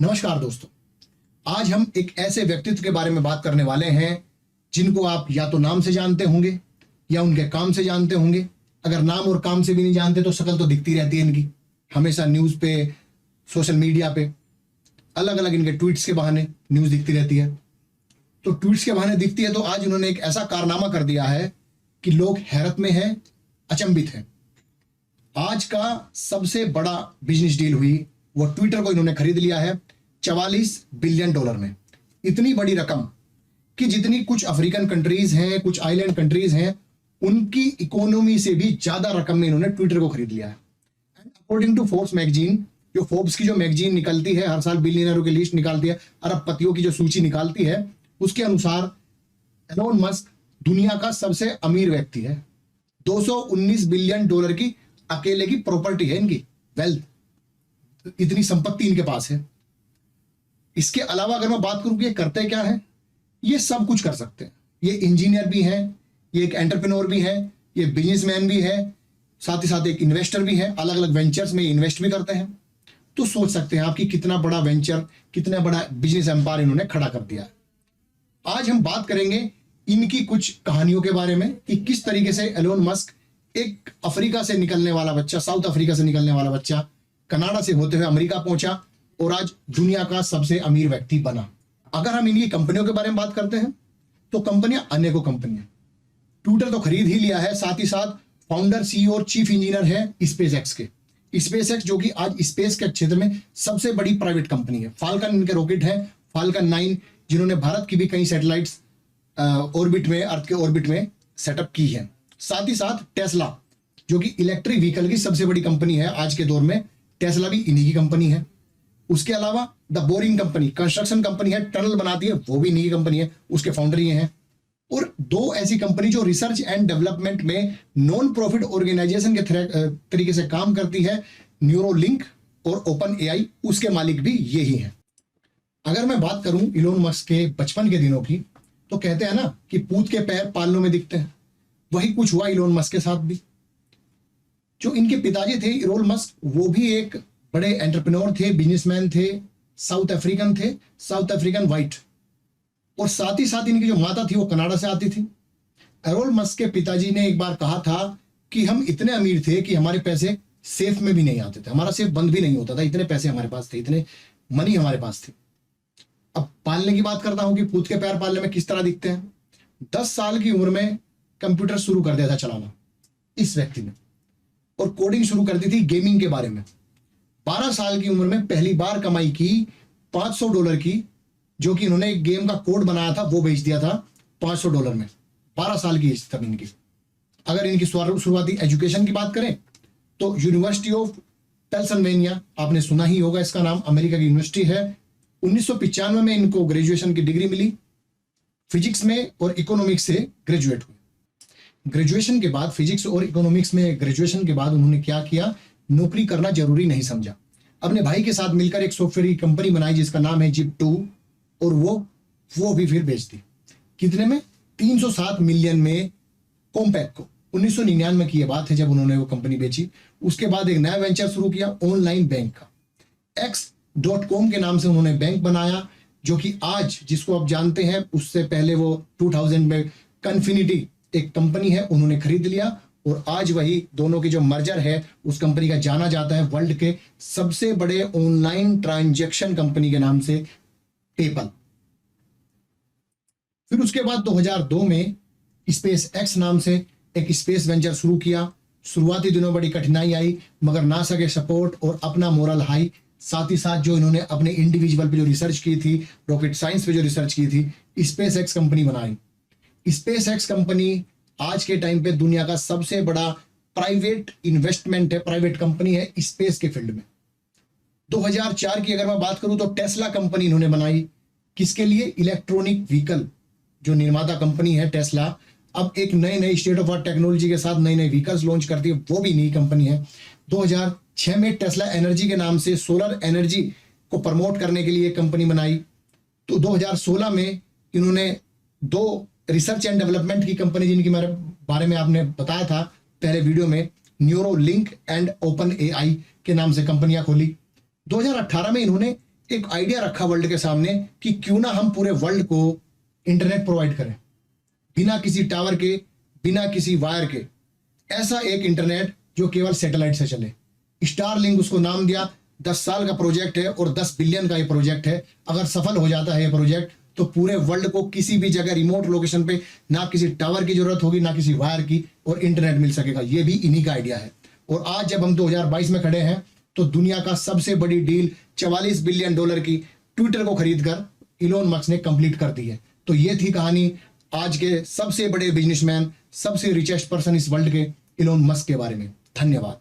नमस्कार दोस्तों, आज हम एक ऐसे व्यक्तित्व के बारे में बात करने वाले हैं जिनको आप या तो नाम से जानते होंगे या उनके काम से जानते होंगे। अगर नाम और काम से भी नहीं जानते तो शक्ल तो दिखती रहती है इनकी, हमेशा न्यूज़ पे, सोशल मीडिया पे अलग अलग इनके ट्वीट्स के बहाने न्यूज़ दिखती रहती है। तो ट्वीट्स के बहाने दिखती है तो आज उन्होंने एक ऐसा कारनामा कर दिया है कि लोग हैरत में हैं, अचंभित हैं। आज का सबसे बड़ा बिजनेस डील हुई, वो ट्विटर को इन्होंने खरीद लिया है $44 बिलियन में। इतनी बड़ी रकम कि जितनी कुछ अफ्रीकन कंट्रीज हैं, कुछ आइलैंड कंट्रीज हैं, उनकी इकोनॉमी से भी ज्यादा रकम में इन्होंने ट्विटर को खरीद लिया है। अकॉर्डिंग टू फोर्ब्स मैगजीन, जो फोर्ब्स की जो मैगजीन निकलती है, हर साल बिलियनरों की लिस्ट निकालती है, अरबपतियों की जो सूची निकालती है, उसके अनुसार एलोन मस्क दुनिया का सबसे अमीर व्यक्ति है। $219 बिलियन की अकेले की प्रॉपर्टी है इनकी, वेल्थ, इतनी संपत्ति इनके पास है। इसके अलावा अगर मैं बात करूं कि ये करते क्या है, ये सब कुछ कर सकते हैं। ये इंजीनियर भी हैं, ये एक एंटरप्रेन्योर भी है, ये बिजनेसमैन भी है, साथ ही साथ एक इन्वेस्टर भी है। अलग अलग वेंचर्स में इन्वेस्ट भी करते हैं। तो सोच सकते हैं आप कि कितना बड़ा वेंचर, कितना बड़ा बिजनेस एम्पायर इन्होंने खड़ा कर दिया है। आज हम बात करेंगे इनकी कुछ कहानियों के बारे में कि किस तरीके से एलोन मस्क, एक अफ्रीका से निकलने वाला बच्चा, साउथ अफ्रीका से निकलने वाला बच्चा, कनाडा से होते हुए अमेरिका पहुंचा और आज दुनिया का सबसे अमीर व्यक्ति बना। अगर हम इनकी कंपनियों के बारे में बात करते हैं तो कंपनियां अनेकों कंपनियां, ट्विटर तो खरीद ही लिया है, साथ ही साथ फाउंडर, सीईओ और चीफ इंजीनियर है स्पेसएक्स के। स्पेसएक्स जो कि आज स्पेस के क्षेत्र में सबसे बड़ी प्राइवेट कंपनी है। फाल्कन इनके रॉकेट है, फाल्कन 9, जिन्होंने भारत की भी कई सैटेलाइट्स ऑर्बिट में, अर्थ के ऑर्बिट में सेटअप की है। साथ ही साथ टेस्ला, जो कि इलेक्ट्रिक व्हीकल की सबसे बड़ी कंपनी है आज के दौर में, टेस्ला भी इन्हीं की कंपनी है। उसके अलावा the boring company, construction company है, टनल बनाती है, वो भी इन्हीं की कंपनी है, उसके फाउंडर ये हैं। और दो ऐसी कंपनी जो रिसर्च एंड डेवलपमेंट में नॉन प्रॉफिट ऑर्गेनाइजेशन के तरीके से काम करती है, न्यूरोलिंक और ओपन एआई, उसके मालिक भी यही हैं। अगर मैं बात करूं इलोन मस्क के बचपन के दिनों की, तो कहते हैं ना कि पूत के पैर पालनों में दिखते हैं, वही कुछ हुआ इलोन मस्क के साथ भी। जो इनके पिताजी थे इलोन मस्क, वो भी एक बड़े एंटरप्रेन्योर थे, बिजनेसमैन थे, साउथ अफ्रीकन थे, साउथ अफ्रीकन वाइट। और साथ ही साथ इनकी जो माता थी वो कनाडा से आती थी। एलोन मस्क के पिताजी ने एक बार कहा था कि हम इतने अमीर थे कि हमारे पैसे सेफ में भी नहीं आते थे, हमारा सेफ बंद भी नहीं होता था, इतने पैसे हमारे पास थे, इतने मनी हमारे पास थी। अब पालने की बात करता हूं कि पूत के पैर पालने में किस तरह दिखते हैं। 10 साल की उम्र में कंप्यूटर शुरू कर दिया था चलाना इस व्यक्ति ने, और कोडिंग शुरू कर दी थी गेमिंग के बारे में। 12 साल की उम्र में पहली बार कमाई की $500 की, जो कि इन्होंने एक गेम का कोड बनाया था, वो बेच दिया था $500 में। 12 साल की एज तक इनकी। अगर इनकी शुरुआती एजुकेशन की बात करें तो यूनिवर्सिटी ऑफ पेंसिल्वेनिया, आपने सुना ही होगा इसका नाम, अमेरिका की यूनिवर्सिटी है। 1995 में इनको ग्रेजुएशन की डिग्री मिली, फिजिक्स में और इकोनॉमिक्स से ग्रेजुएट हुए। ग्रेजुएशन के बाद, फिजिक्स और इकोनॉमिक्स में ग्रेजुएशन के बाद उन्होंने क्या किया, नौकरी करना जरूरी नहीं समझा। अपने भाई के साथ मिलकर एक सॉफ्टवेयर की कंपनी बनाई जिसका नाम है Zip2, और वो भी फिर बेच दी। कितने में? 307 मिलियन में कॉम्पैक्ट को। 1999 की यह बात है जब उन्होंने वो कंपनी बेची। उसके बाद एक नया वेंचर शुरू किया, ऑनलाइन बैंक का। X.com के नाम से उन्होंने बैंक बनाया, जो कि आज जिसको आप जानते हैं, उससे पहले वो 2000 में कन्फिनिटी एक कंपनी है, उन्होंने खरीद लिया। और आज वही दोनों की जो मर्जर है, उस कंपनी का जाना जाता है वर्ल्ड के सबसे बड़े ऑनलाइन ट्रांजैक्शन कंपनी के नाम से, पेपल। फिर उसके बाद 2002 में स्पेस एक्स नाम से एक स्पेस वेंचर शुरू किया। शुरुआती दिनों बड़ी कठिनाई आई, मगर नासा के सपोर्ट और अपना मोरल हाई, साथ ही साथ जो इन्होंने अपने इंडिविजुअल पे जो रिसर्च की थी, रॉकेट साइंस पे जो रिसर्च की थी, स्पेस एक्स कंपनी बनाई। स्पेस एक्स कंपनी आज के टाइम पे दुनिया का सबसे बड़ा प्राइवेट इन्वेस्टमेंट है, प्राइवेट कंपनी है स्पेस के फील्ड में। 2004 की अगर मैं बात करूं तो टेस्ला कंपनी इन्होंने बनाई। किसके लिए? इलेक्ट्रॉनिक व्हीकल जो निर्माता कंपनी है टेस्ला, अब एक नए स्टेट ऑफ आर्ट टेक्नोलॉजी के साथ नए व्हीकल्स लॉन्च करती है, वो भी नई कंपनी है। 2006 में टेस्ला एनर्जी के नाम से सोलर एनर्जी को प्रमोट करने के लिए कंपनी बनाई। तो 2016 में इन्होंने 2 रिसर्च एंड डेवलपमेंट की कंपनी, जिनकी मेरे बारे में आपने बताया था पहले वीडियो में, न्यूरोलिंक एंड ओपन एआई के नाम से कंपनियां खोली। 2018 में इन्होंने एक आइडिया रखा वर्ल्ड के सामने कि क्यों ना हम पूरे वर्ल्ड को इंटरनेट प्रोवाइड करें, बिना किसी टावर के, बिना किसी वायर के। ऐसा एक इंटरनेट जो केवल सैटेलाइट से चले। स्टारलिंक उसको नाम दिया। 10 साल का प्रोजेक्ट है और 10 बिलियन का ये प्रोजेक्ट है। अगर सफल हो जाता है ये प्रोजेक्ट तो पूरे वर्ल्ड को किसी भी जगह रिमोट लोकेशन पे ना किसी टावर की जरूरत होगी, ना किसी वायर की, और इंटरनेट मिल सकेगा। ये भी इन्हीं का आइडिया है। और आज जब हम 2022 में खड़े हैं तो दुनिया का सबसे बड़ी डील $44 बिलियन की ट्विटर को खरीदकर इलोन मस्क ने कंप्लीट कर दी है। तो ये थी कहानी आज के सबसे बड़े बिजनेसमैन, सबसे रिचेस्ट पर्सन इस वर्ल्ड के, इलोन मस्क के बारे में। धन्यवाद।